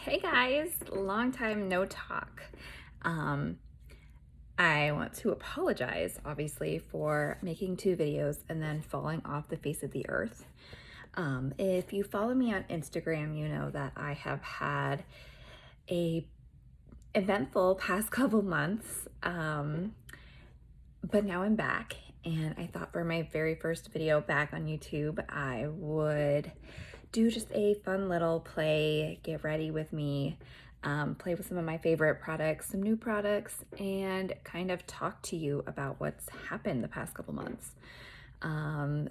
Hey guys, long time no talk. I want to apologize, obviously, for making 2 videos and then falling off the face of the earth. If you follow me on Instagram, you know that I have had a eventful past couple months, but now I'm back, and I thought for my very first video back on YouTube, I would do just a fun little play, get ready with me, play with some of my favorite products, some new products, and kind of talk to you about what's happened the past couple months.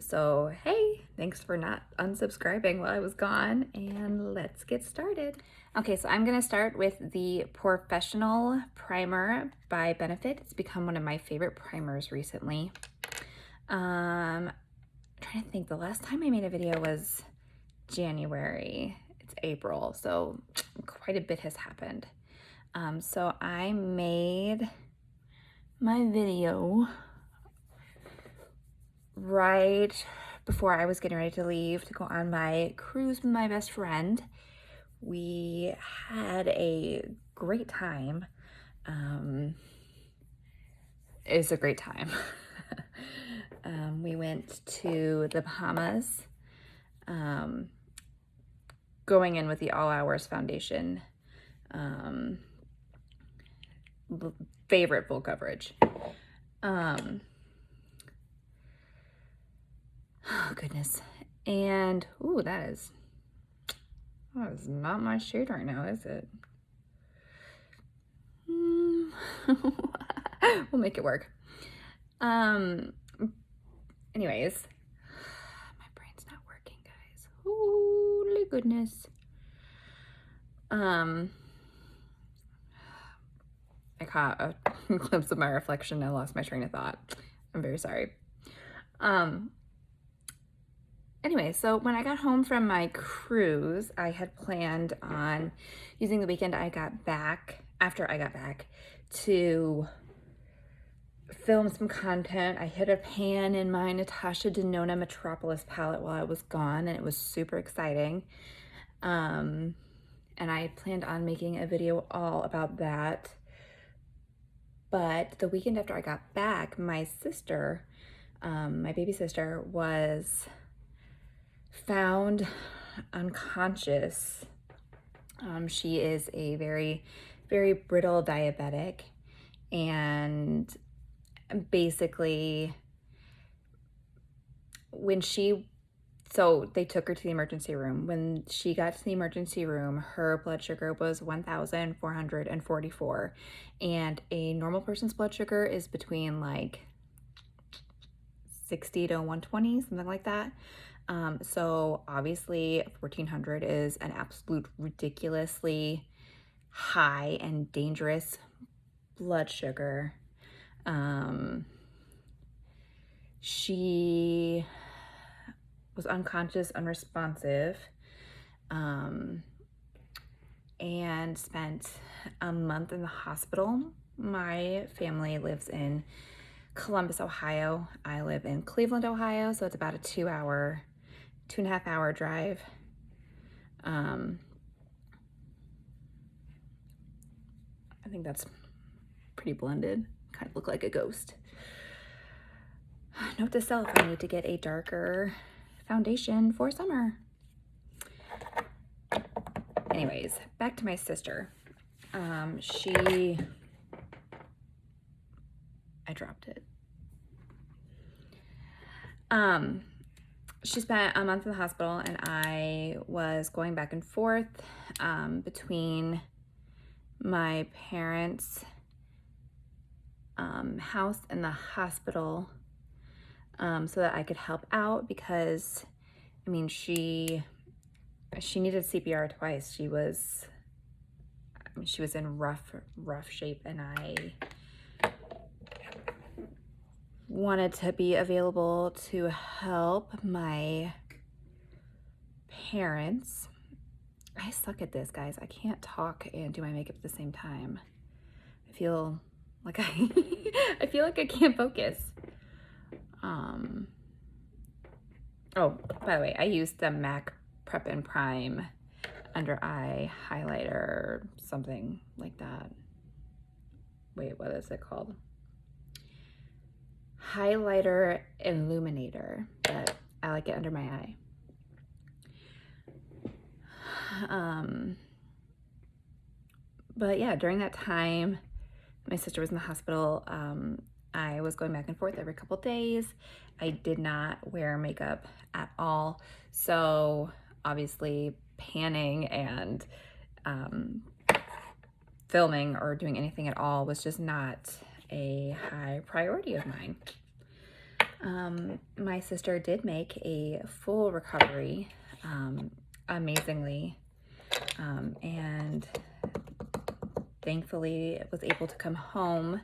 So hey, thanks for not unsubscribing while I was gone, and let's get started. Okay, so I'm gonna start with the POREfessional primer by Benefit. It's become one of my favorite primers recently. I'm trying to think, the last time I made a video was January. It's April, so quite a bit has happened. So I made my video right before I was getting ready to leave to go on my cruise with my best friend. We had a great time. It was a great time. We went to the Bahamas, going in with the All Hours Foundation, favorite full coverage. Oh goodness. And ooh, that is not my shade right now, is it? We'll make it work. Anyways, my brain's not working, guys. Holy goodness. I caught a glimpse of my reflection and I lost my train of thought. I'm very sorry. Anyway, so when I got home from my cruise, I had planned on using the weekend after I got back, to film some content. I hit a pan in my Natasha Denona Metropolis palette while I was gone, and it was super exciting. And I planned on making a video all about that. But the weekend after I got back, my sister, my baby sister, was found unconscious. She is a very, very brittle diabetic, and basically so they took her to the emergency room. When she got to the emergency room, her blood sugar was 1,444, and a normal person's blood sugar is between like 60 to 120, something like that. So obviously 1,400 is an absolute ridiculously high and dangerous blood sugar. She was unconscious, unresponsive, and spent a month in the hospital. My family lives in Columbus, Ohio. I live in Cleveland, Ohio, so it's about a 2.5 hour drive. I think that's pretty blended. Kind of look like a ghost. Note to self, I need to get a darker foundation for summer. Anyways, back to my sister. I dropped it. She spent a month in the hospital, and I was going back and forth between my parents' house and the hospital, so that I could help out, because I mean, she needed CPR twice. She was in rough shape, and I wanted to be available to help my parents. I suck at this, guys. I can't talk and do my makeup at the same time. I feel like I feel like I can't focus. Oh, by the way, I used the MAC Prep and Prime under eye highlighter, something like that. Wait, what is it called? Highlighter Illuminator, but I like it under my eye. But yeah, during that time, my sister was in the hospital. I was going back and forth every couple days. I did not wear makeup at all. So obviously panning and filming or doing anything at all was just not a high priority of mine. My sister did make a full recovery, amazingly, and thankfully was able to come home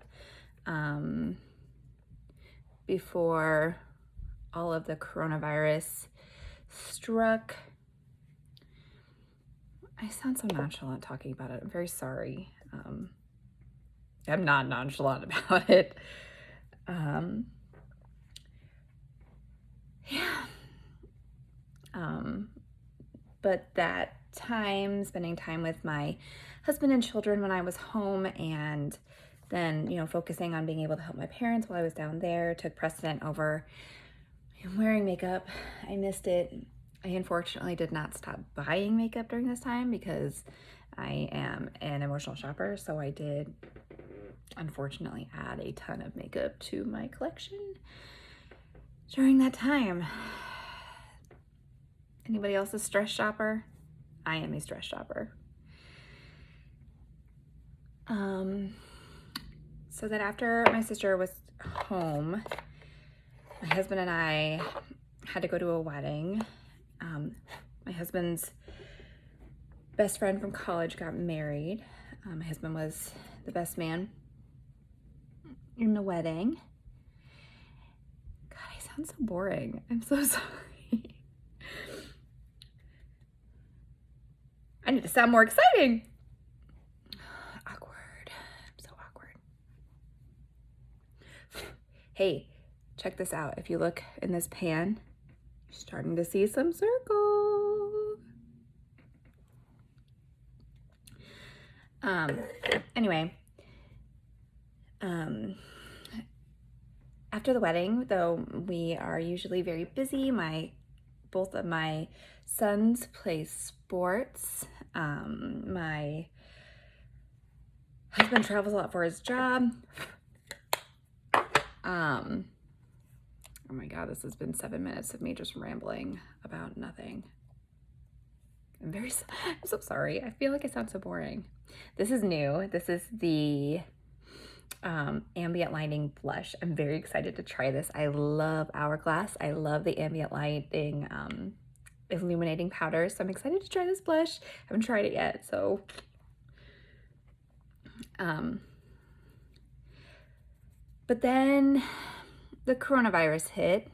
before all of the coronavirus struck. I sound so nonchalant talking about it. I'm very sorry. I'm not nonchalant about it. Yeah. But that time, spending time with my husband and children when I was home, and then, you know, focusing on being able to help my parents while I was down there, took precedent over wearing makeup. I missed it. I unfortunately did not stop buying makeup during this time because I am an emotional shopper, so I did unfortunately add a ton of makeup to my collection during that time. Anybody else a stress shopper? I am a stress shopper. So that after my sister was home, my husband and I had to go to a wedding. My husband's best friend from college got married. My husband was the best man in the wedding. God, I sound so boring. I'm so sorry. I need to sound more exciting. Awkward. I'm so awkward. Hey, check this out. If you look in this pan, you're starting to see some circles. Anyway, after the wedding, though, we are usually very busy. Both of my sons play sports. My husband travels a lot for his job. Oh my God, this has been 7 minutes of me just rambling about nothing. I'm so sorry. I feel like I sound so boring. This is new. This is the ambient lighting blush. I'm very excited to try this. I love Hourglass. I love the ambient lighting illuminating powder. So I'm excited to try this blush. I haven't tried it yet. So but then the coronavirus hit.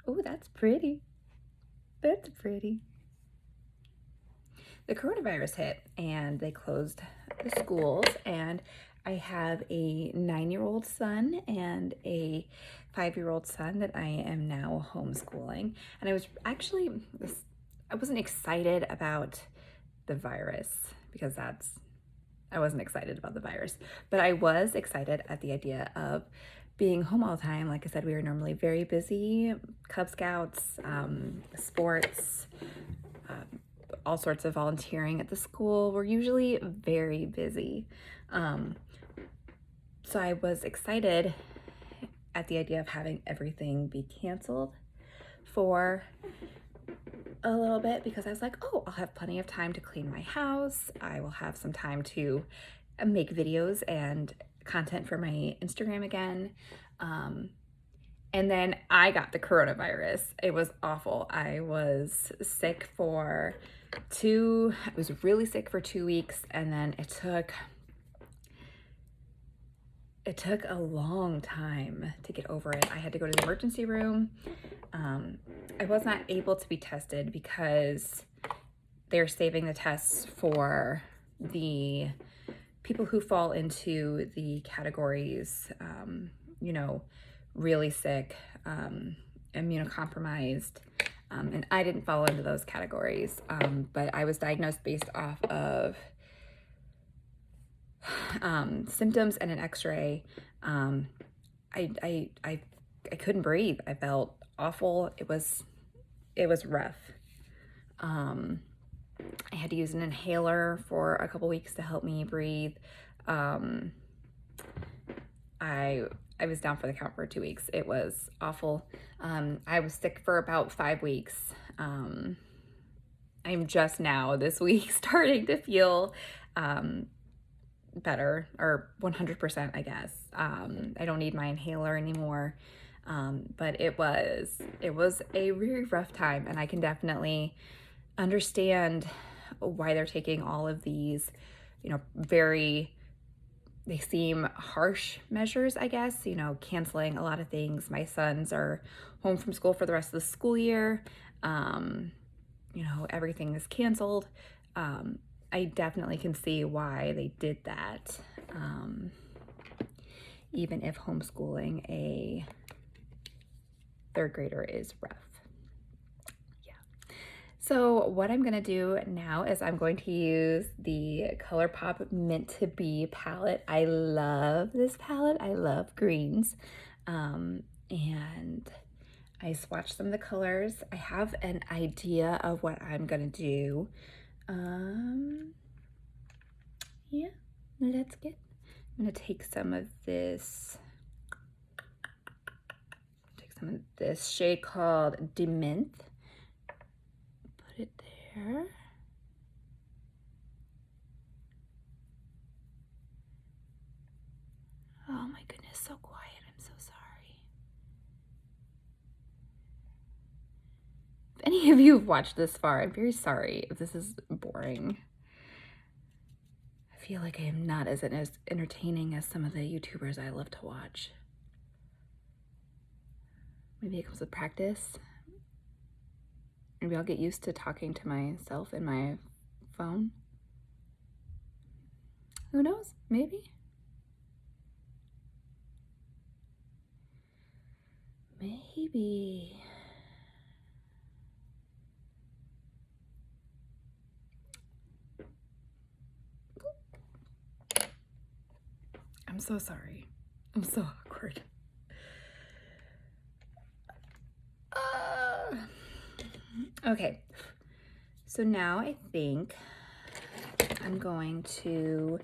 Oh, that's pretty. That's pretty. The coronavirus hit and they closed the schools, and I have a 9-year-old son and a 5-year-old son that I am now homeschooling. And I wasn't excited about the virus because I wasn't excited about the virus, but I was excited at the idea of being home all the time. Like I said, we were normally very busy, Cub Scouts, sports, all sorts of volunteering at the school. We're usually very busy. So I was excited at the idea of having everything be canceled for a little bit because I was like, oh, I'll have plenty of time to clean my house. I will have some time to make videos and content for my Instagram again. And then I got the coronavirus. It was awful. I was really sick for 2 weeks, and then it took a long time to get over it. I had to go to the emergency room. I was not able to be tested because they're saving the tests for the people who fall into the categories, really sick, immunocompromised, And I didn't fall into those categories, but I was diagnosed based off of symptoms and an x-ray. I couldn't breathe. I felt awful. It was rough. I had to use an inhaler for a couple weeks to help me breathe. I was down for the count for 2 weeks. It was awful. I was sick for about 5 weeks. I'm just now this week starting to feel better, or 100%, I guess. I don't need my inhaler anymore. But it was a really rough time, and I can definitely understand why they're taking all of these, you know, they seem harsh measures, I guess, you know, canceling a lot of things. My sons are home from school for the rest of the school year. You know, everything is canceled. I definitely can see why they did that. Even if homeschooling a 3rd grader is rough. So what I'm gonna do now is I'm going to use the Colourpop Meant to Be palette. I love this palette. I love greens. And I swatched some of the colors. I have an idea of what I'm gonna do. Yeah, I'm gonna take some of this shade called Demint. Put it there. Oh my goodness, so quiet. I'm so sorry. If any of you have watched this far, I'm very sorry if this is boring. I feel like I am not as entertaining as some of the YouTubers I love to watch. Maybe it comes with practice. Maybe I'll get used to talking to myself in my phone. Who knows? Maybe. Maybe. I'm so sorry. I'm so awkward. Okay, so now I think I'm going to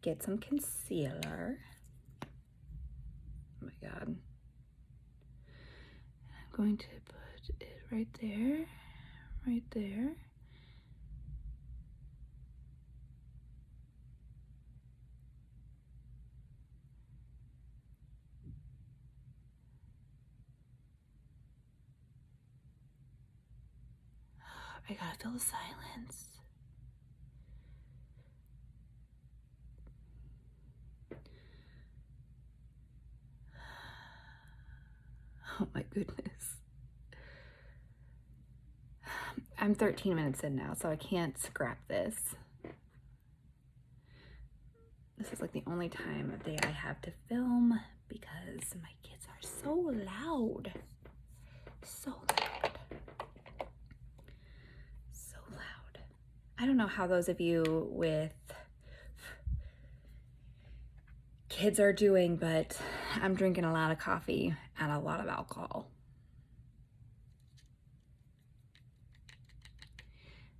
get some concealer. Oh my God. I'm going to put it right there, right there. I gotta feel the silence. Oh my goodness. I'm 13 minutes in now, so I can't scrap this. This is like the only time of day I have to film because my kids are so loud. So loud. So loud. I don't know how those of you with kids are doing, but I'm drinking a lot of coffee and a lot of alcohol.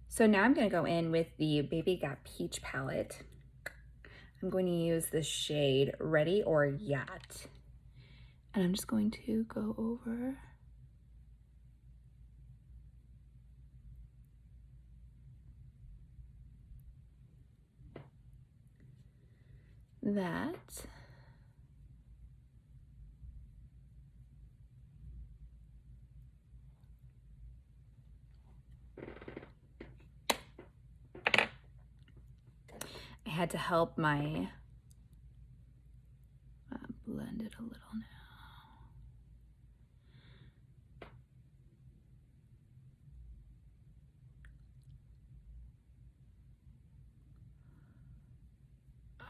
So now I'm going to go in with the Baby Got Peach palette. I'm going to use the shade Ready or Yacht. And I'm just going to go over that. I had to help my blend it a little now.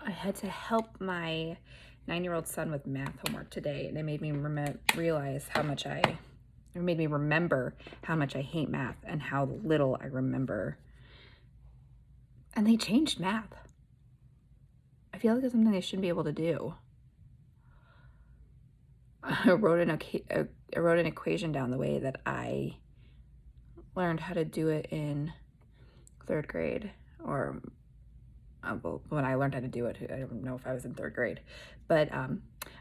I had to help my 9-year-old son with math homework today, and it made me realize how much I It made me remember how much I hate math and how little I remember. And they changed math. I feel like it's something they shouldn't be able to do. I wrote an equation down the way that I learned how to do it in 3rd grade, or well, when I learned how to do it, I don't know if I was in 3rd grade, but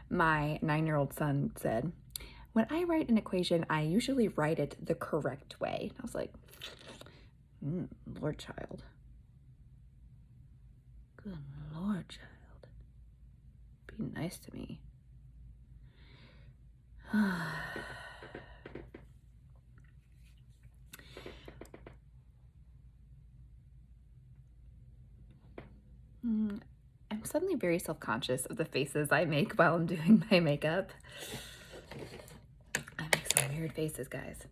my 9-year-old son said, when I write an equation, I usually write it the correct way. I was like, Lord, child. Good Lord, child. Be nice to me. I'm suddenly very self-conscious of the faces I make while I'm doing my makeup. I make some weird faces, guys.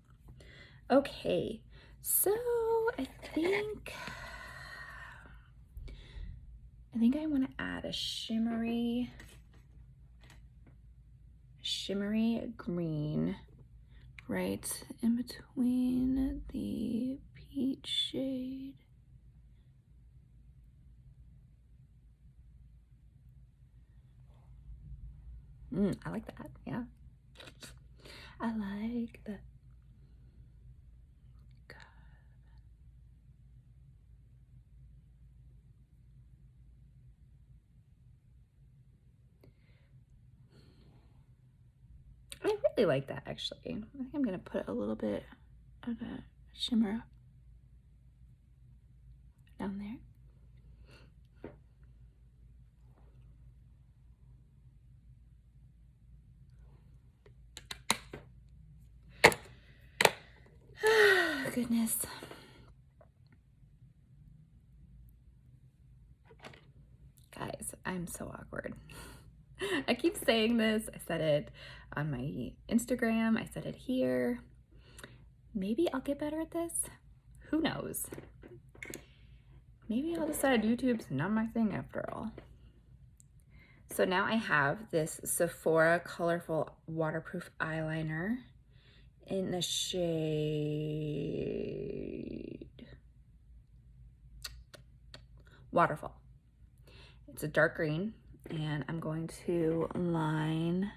Okay, so I think I want to add a shimmery green right in between the peach shade. I like that, yeah. I like that. I really like that, actually. I think I'm gonna put a little bit of a shimmer down there. Goodness. Guys, I'm so awkward. I keep saying this. I said it on my Instagram. I said it here. Maybe I'll get better at this. Who knows? Maybe I'll decide YouTube's not my thing after all. So now I have this Sephora colorful waterproof eyeliner in the shade Waterfall. It's a dark green, and I'm going to line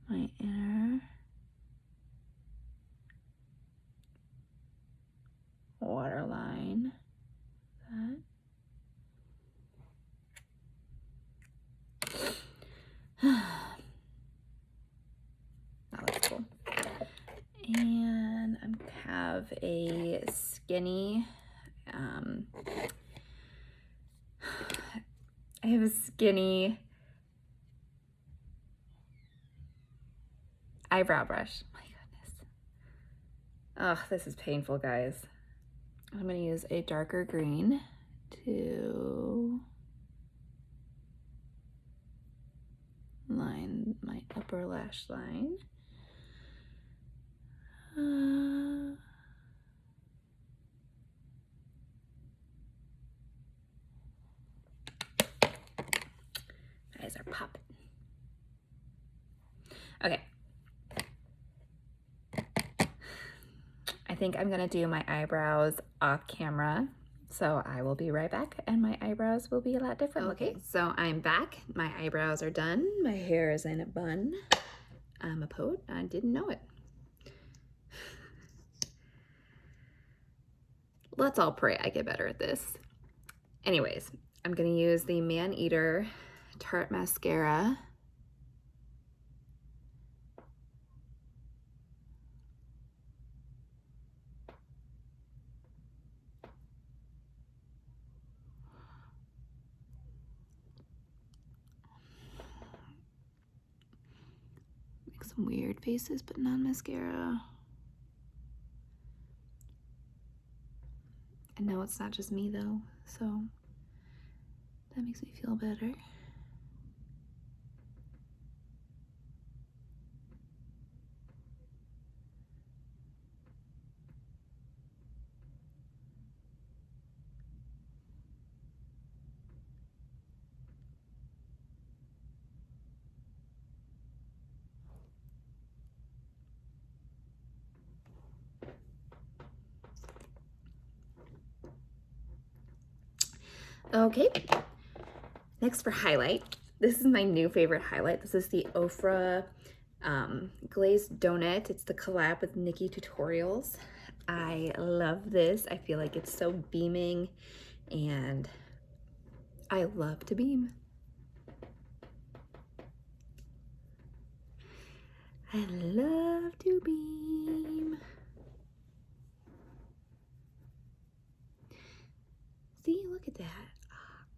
my inner waterline. That looks cool. And I have a skinny, eyebrow brush. My goodness. Oh, this is painful, guys. I'm going to use a darker green to line my upper lash line. Eyes are popping. Okay. I think I'm gonna do my eyebrows off camera, so I will be right back, and my eyebrows will be a lot different looking. So I'm back. My eyebrows are done. My hair is in a bun. I'm a poet. I didn't know it. Let's all pray I get better at this. Anyways, I'm gonna use the Maneater Tarte mascara. Make some weird faces, but not mascara. I know it's not just me though, so that makes me feel better. Okay, next for highlight. This is my new favorite highlight. This is the Ofra Glazed Donut. It's the collab with Nikkietutorials. I love this. I feel like it's so beaming, and I love to beam. I love to beam. See, look at that.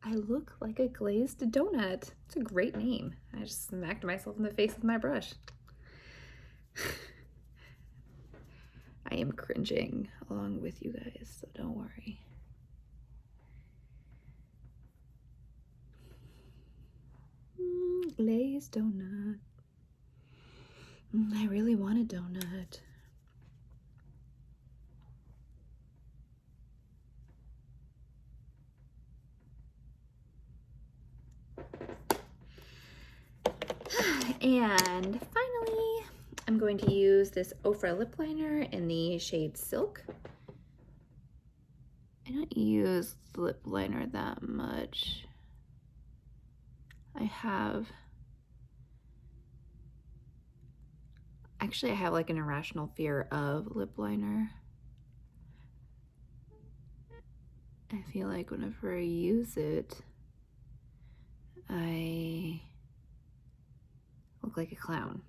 I look like a glazed donut. It's a great name. I just smacked myself in the face with my brush. I am cringing along with you guys, so don't worry. Glazed donut. I really want a donut. And finally, I'm going to use this Ofra lip liner in the shade Silk. I don't use lip liner that much. I have like an irrational fear of lip liner. I feel like whenever I use it, I look like a clown.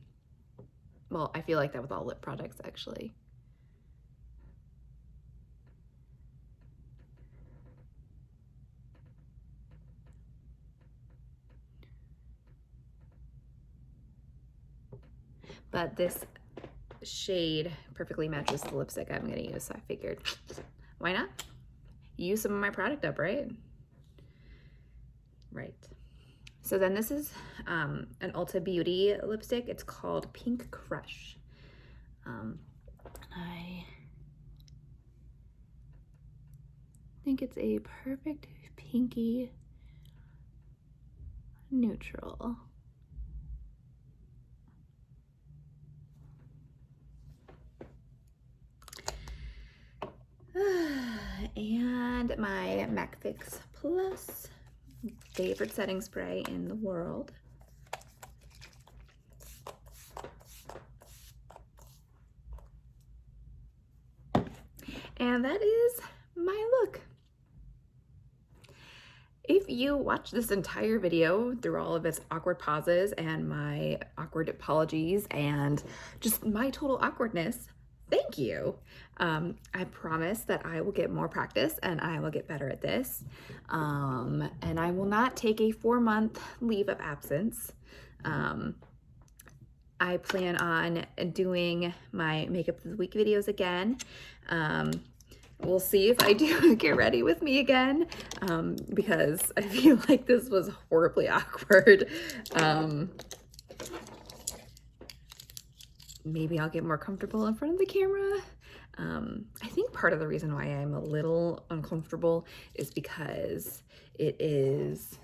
Well, I feel like that with all lip products, actually. But this shade perfectly matches the lipstick I'm gonna use, so I figured, why not? Use some of my product up, right? Right. So then this is an Ulta Beauty lipstick. It's called Pink Crush. I think it's a perfect pinky neutral. And my MAC Fix Plus favorite setting spray in the world. And that is my look. If you watched this entire video through all of its awkward pauses and my awkward apologies and just my total awkwardness, thank you. I promise that I will get more practice and I will get better at this. And I will not take a 4-month leave of absence. I plan on doing my makeup of the week videos again. We'll see if I do get ready with me again, because I feel like this was horribly awkward. Maybe I'll get more comfortable in front of the camera. I think part of the reason why I'm a little uncomfortable is because it is,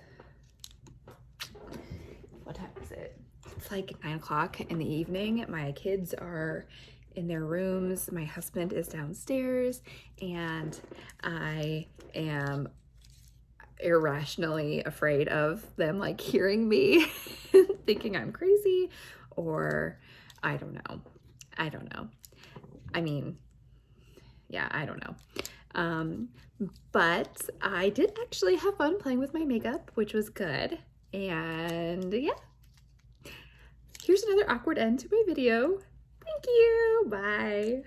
what time is it? It's like 9 o'clock in the evening. My kids are in their rooms. My husband is downstairs, and I am irrationally afraid of them like hearing me thinking I'm crazy, or I don't know. I mean, yeah, I don't know. But I did actually have fun playing with my makeup, which was good. And yeah, here's another awkward end to my video. Thank you. Bye.